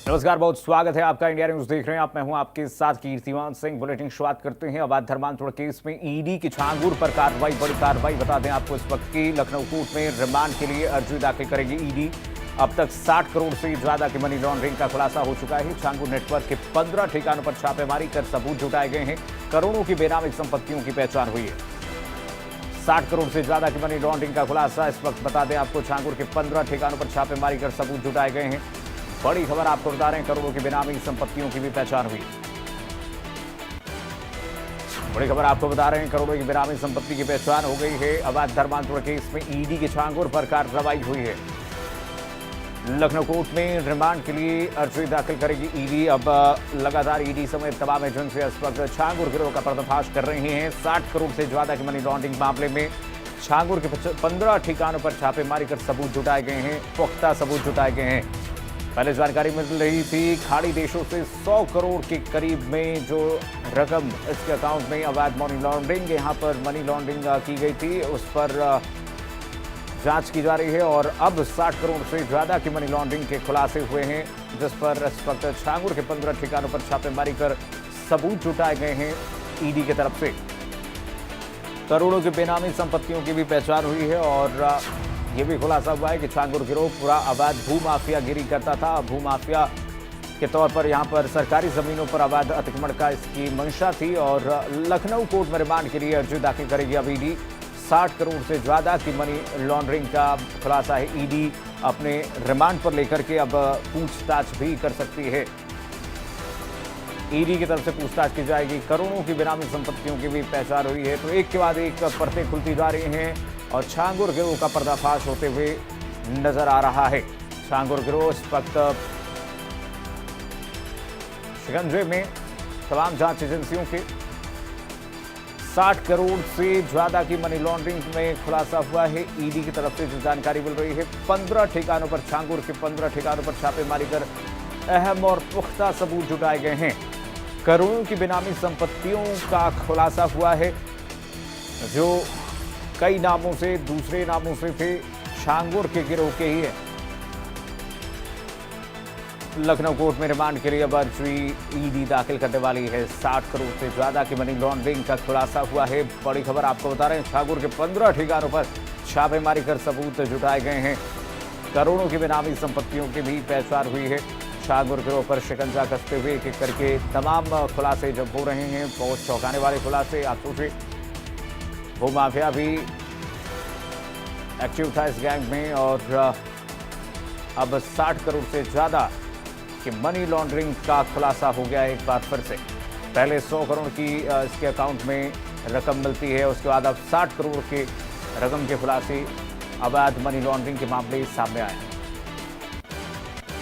नमस्कार, बहुत स्वागत है आपका। इंडिया न्यूज देख रहे हैं आप। मैं हूं आपके साथ कीर्तिमान सिंह। बुलेटिन शुरुआत करते हैं अवैध धर्मांतरण केस में ईडी की छांगूर पर कार्रवाई, बड़ी कार्रवाई। बता दें आपको इस वक्त की लखनऊ कोर्ट में रिमांड के लिए अर्जी दाखिल करेगी ईडी। अब तक 60 करोड़ से ज्यादा की मनी लॉन्ड्रिंग का खुलासा हो चुका है। छांगूर नेटवर्क के 15 ठिकानों पर छापेमारी कर सबूत जुटाए गए हैं। करोड़ों की बेनामी संपत्तियों की पहचान हुई है। 60 करोड़ से ज्यादा की मनी लॉन्ड्रिंग का खुलासा इस वक्त। बता दें आपको छांगूर के 15 ठिकानों पर छापेमारी कर सबूत जुटाए गए हैं। बड़ी खबर आपको बता रहे हैं, करोड़ों की बेनामी संपत्तियों की भी पहचान हुई। बड़ी खबर आपको बता रहे हैं, करोड़ों की बेनामी संपत्ति की पहचान हो गई है। अवैध धर्मांतरण केस में ईडी की छांगूर पर कार्रवाई हुई है। लखनऊ कोर्ट में रिमांड के लिए अर्जी दाखिल करेगी ईडी। अब लगातार ईडी समेत तमाम एजेंसियां इस वक्त छांगूर गिरोह का पर्दाफाश कर रही हैं। 60 करोड़ से ज्यादा की मनी लॉन्ड्रिंग मामले में छांगूर के 15 ठिकानों पर छापेमारी कर सबूत जुटाए गए हैं, पुख्ता सबूत जुटाए गए हैं। पहले जानकारी मिल रही थी खाड़ी देशों से 100 करोड़ के करीब में जो रकम इसके अकाउंट में अवैध मनी लॉन्ड्रिंग, यहां पर मनी लॉन्ड्रिंग की गई थी, उस पर जांच की जा रही है। और अब 60 करोड़ से ज्यादा की मनी लॉन्ड्रिंग के खुलासे हुए हैं, जिस पर इस वक्त छांगूर के 15 ठिकानों पर छापेमारी कर सबूत जुटाए गए हैं ईडी की तरफ से। करोड़ों की बेनामी संपत्तियों की भी पहचान हुई है और यह भी खुलासा हुआ है कि छांगूर गिरोह पूरा अवैध भूमाफियागिरी करता था। भूमाफिया के तौर पर यहां पर सरकारी जमीनों पर अवैध अतिक्रमण का इसकी मंशा थी। और लखनऊ कोर्ट में रिमांड के लिए अर्जी दाखिल करेगी अब ईडी। 60 करोड़ से ज्यादा की मनी लॉन्ड्रिंग का खुलासा है। ईडी अपने रिमांड पर लेकर के अब पूछताछ भी कर सकती है। ईडी की तरफ से पूछताछ की जाएगी। करोड़ों की बेनामी संपत्तियों की भी पहचान हुई है। तो एक के बाद एक परतें खुलती जा रही हैं और छांगूर गिरोह का पर्दाफाश होते हुए नजर आ रहा है। छांगूर गिरोह इस वक्त शिकंजे में तमाम जांच एजेंसियों के 60 करोड़ से ज्यादा की मनी लॉन्ड्रिंग में खुलासा हुआ है। ईडी की तरफ से जो जानकारी मिल रही है, 15 ठिकानों पर छांगूर के 15 ठिकानों पर छापेमारी कर अहम और पुख्ता सबूत जुटाए गए हैं। करोड़ों की बेनामी संपत्तियों का खुलासा हुआ है, जो कई नामों से, दूसरे नामों से थे, छांगूर के गिरोह के ही है। लखनऊ कोर्ट में रिमांड के लिए अब अर्जी ईडी दाखिल करने वाली है। 60 करोड़ से ज्यादा की मनी लॉन्ड्रिंग का खुलासा हुआ है। बड़ी खबर आपको बता रहे हैं, छांगूर के 15 ठिकानों पर छापेमारी कर सबूत जुटाए गए हैं। करोड़ों की बेनामी संपत्तियों की भी पहचान हुई है। छांगूर गिरोह पर शिकंजा कसते हुए एक एक करके तमाम खुलासे जब हो रहे हैं, बहुत चौंकाने वाले खुलासे। आप सोचिए, भूमाफिया भी एक्टिव था इस गैंग में और अब 60 करोड़ से ज्यादा की मनी लॉन्ड्रिंग का खुलासा हो गया एक बार फिर से। पहले 100 करोड़ की इसके अकाउंट में रकम मिलती है, उसके बाद अब 60 करोड़ के रकम के खुलासे, अवैध मनी लॉन्ड्रिंग के मामले सामने आए हैं।